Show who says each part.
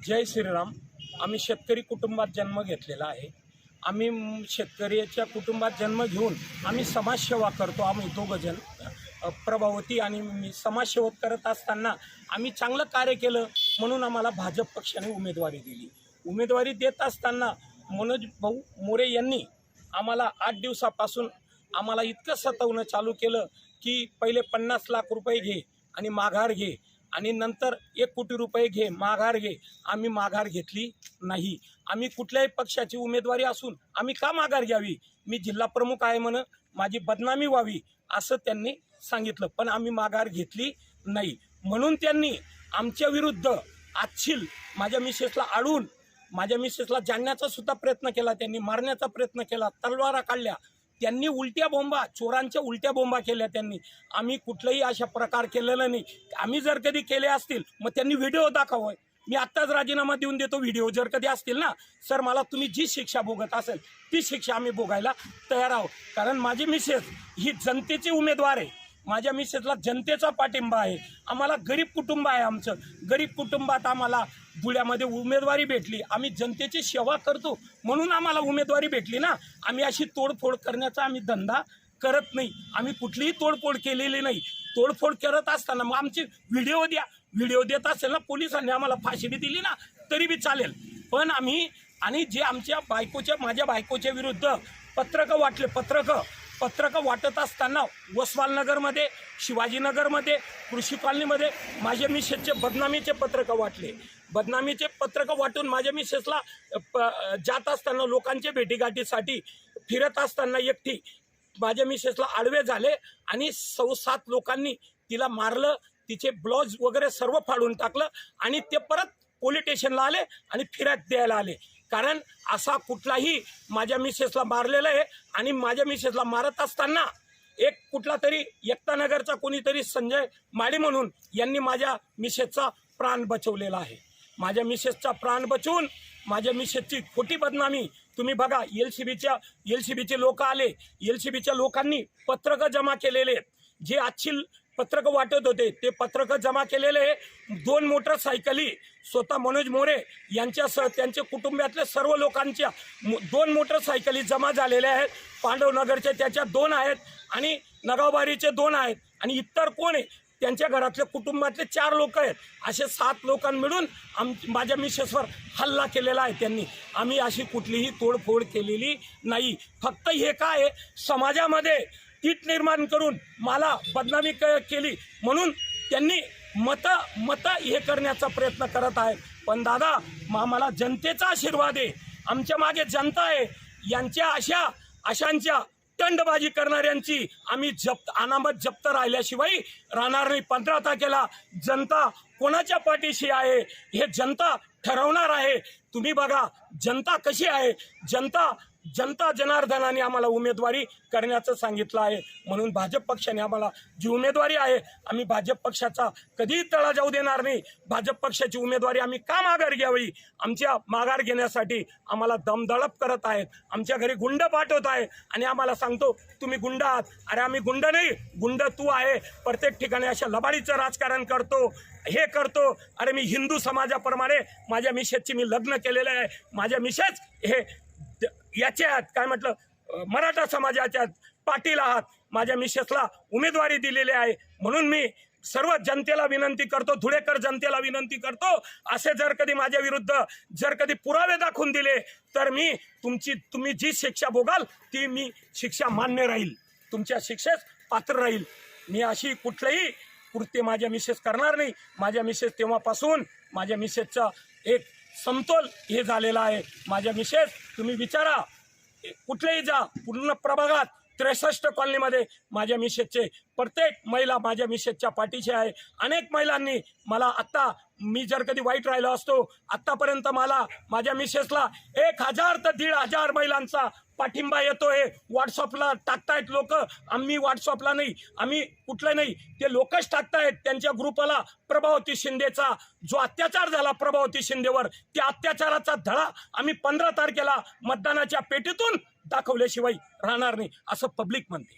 Speaker 1: जय श्रीराम। आम्ही शेतकरी कुटुंबात जन्म घेतलेला आहे। आम्ही शेतकऱ्याच्या कुटुंबात जन्म घेऊन आम्ही समाजसेवा करतो। आम्ही दोघं जण प्रभावती आणि मी समाजसेवा करत असताना आम्ही चांगलं कार्य केलं म्हणून आम्हाला भाजप पक्षाने उमेदवारी दिली। उमेदवारी देत असताना मनोज भाऊ मोरे यांनी आम्हाला 8 दिवसापासून आम्हाला इतकं सतावणं चालू केलं की पहिले 50 लाख रुपये घे आणि माघार घे आणि नंतर 1 कोटी रुपये घे माघार घे। आम्ही माघार घेतली नाही। आम्ही कुठल्याही पक्षाची उमेदवारी असून आम्ही का माघार घ्यावी? मी जिल्हा प्रमुख आहे म्हणून माझी बदनामी व्हावी असं त्यांनी सांगितलं, पण आम्ही माघार घेतली नाही। म्हणून त्यांनी आमच्या विरुद्ध आजशील माझ्या मिसेसला अडवून माझ्या मिसेसला जाळण्याचा सुद्धा प्रयत्न केला, त्यांनी मारण्याचा प्रयत्न केला, तलवारा काढल्या, त्यांनी उलट्या बोंबा, चोरांच्या उलट्या बोंबा केल्या त्यांनी। आम्ही कुठलाही अशा प्रकार केलेला नाही। आम्ही जर कधी केले असतील मग त्यांनी व्हिडिओ दाखवावे। मी आत्ताच राजीनामा देऊन देतो, व्हिडिओ जर कधी असतील ना सर, मला तुम्ही जी शिक्षा भोगत असेल ती शिक्षा आम्ही भोगायला तयार आहोत। कारण माझी मिसेस ही जनतेची उमेदवार आहे, माझ्या मिसेसला जनतेचा पाठिंबा आहे। आम्हाला गरीब कुटुंब आहे, आमचं गरीब कुटुंबात आम्हाला धुळ्यामध्ये उमेदवारी भेटली। आम्ही जनतेची सेवा करतो म्हणून आम्हाला उमेदवारी भेटली ना। आम्ही अशी तोडफोड करण्याचा आम्ही धंदा करत नाही। आम्ही कुठलीही तोडफोड केलेली नाही। तोडफोड करत असताना मग आमची व्हिडिओ द्या, व्हिडिओ देत असेल ना पोलिसांनी आम्हाला फाशी बी दिली ना तरी बी चालेल, पण आम्ही आणि जे आमच्या माझ्या बायकोच्या विरुद्ध पत्रकं वाटले, पत्रकं वाटत असताना वसवालनगरमध्ये, शिवाजीनगरमध्ये, कृषी कॉलनीमध्ये माझ्या मिसेसचे बदनामीचे पत्रकं वाटले। बदनामीचे पत्रकं वाटून माझ्या मिसेसला जात असताना लोकांच्या भेटीगाठीसाठी फिरत असताना एकटी माझ्या मिसेसला आडवे झाले आणि 6-7 लोकांनी तिला मारलं, तिचे ब्लाउज वगैरे सर्व फाडून टाकलं आणि ते परत पोलीस स्टेशनला आले आणि फिर्याद द्यायला आले। कारण असा कुठलाही माझ्या मिसेसला मारलेला आहे आणि माझ्या मिसेसला मारत असताना एक कुठला तरी एकतानगरचा कोणीतरी संजय माळी म्हणून यांनी माझ्या मिसेसचा प्राण बचवलेला आहे। माझ्या मिसेसचा प्राण बचवून माझ्या मिसेसची खोटी बदनामी तुम्ही बघा। एलसीबीचे लोक आले, एलसीबीच्या लोकांनी पत्रकं जमा केलेले आहेत, जे आजची पत्रकं वाटत होते ते पत्रकं जमा केलेले। 2 मोटरसायकली स्वतः मनोज मोरे यांच्यासह त्यांच्या कुटुंबातल्या सर्व लोकांच्या 2 मोटरसायकली जमा झालेल्या आहेत। पांडवनगरच्या त्याच्या 2 आहेत आणि नगावबारीचे 2 आहेत आणि इतर कोण आहे त्यांच्या घरातल्या कुटुंबातले 4 लोक आहेत। असे 7 लोकांनी मिळून माझ्या मिसेसवर हल्ला केलेला आहे त्यांनी। आम्ही अशी कुठलीही तोडफोड केलेली नाही। फक्त हे काय समाजामध्ये कीट निर्माण करून मला बदनामी केली म्हणून त्यांनी मत हे करण्याचा प्रयत्न करत आहे। पण दादा, आम्हाला जनतेचा आशीर्वाद आहे, आमच्या मागे जनता आहे। यांच्या अशांच्या टंडबाजी करणाऱ्यांची आम्ही अनामत जप्त राहिल्याशिवाय राहणार नाही। 15 तारखेला जनता कोणाच्या पाठीशी आहे हे जनता ठरवणार आहे। तुम्ही बघा जनता कशी आहे। जनता जनार्दनाने आम्हाला उमेदवारी करण्याचं सांगितलं आहे, म्हणून भाजप पक्षाने आम्हाला जी उमेदवारी आहे आम्ही भाजप पक्षाचा कधीही तळा जाऊ देणार नाही। भाजप पक्षाची उमेदवारी आम्ही का माघार घ्यावी? आमच्या माघार घेण्यासाठी आम्हाला दमदळप करत आहेत, आमच्या घरी गुंड पाठवत आहे आणि आम्हाला सांगतो तुम्ही गुंड आहात। अरे आम्ही गुंड नाही, गुंड तू आहे। प्रत्येक ठिकाणी अशा लबाडीचं राजकारण करतो, हे करतो। अरे मी हिंदू समाजाप्रमाणे माझ्या मिसेसची मी लग्न केलेलं आहे। माझ्या मिसेस हे याचे आहेत, काय म्हटलं, मराठा समाजाच्या पाटील आहात। माझ्या मिसेसला उमेदवारी दिलेली आहे म्हणून मी सर्व जनतेला विनंती करतो, धुळेकर जनतेला विनंती करतो, असे जर कधी माझ्या विरुद्ध जर कधी पुरावे दाखवून दिले तर तुम्ही जी शिक्षा भोगाल ती मी शिक्षा मान्य राहील, तुमच्या शिक्षेस पात्र राहील। मी अशी कुठलंही कृत्य माझ्या मिसेस करणार नाही। माझ्या मिसेस तेव्हापासून माझ्या मिसेसचा एक समतोल हे झालेला आहे। माझ्या मिसेस तुम्ही विचारा, कुठलेही जा पूर्ण प्रभागात 63 कॉलनीमध्ये माझ्या मिसेसचे प्रत्येक महिला माझ्या मिसेसच्या पाठीशी आहे। अनेक महिलांनी मला मी जर कधी वाईट राहिलो असतो आत्तापर्यंत मला माझ्या मिसेसला 1000 ते 1500 महिलांचा पाठिंबा येतोय। व्हॉट्सअपला टाकतायत लोक, आम्ही व्हॉट्सअपला नाही, आम्ही कुठलं नाही, ते लोकच टाकतायत त्यांच्या ग्रुपला। प्रभावती शिंदेचा जो अत्याचार झाला प्रभावती शिंदेवर, त्या अत्याचाराचा धडा आम्ही 15 तारखेला मतदानाच्या पेटीतून दाखवल्याशिवाय राहणार नाही असं पब्लिक म्हणते।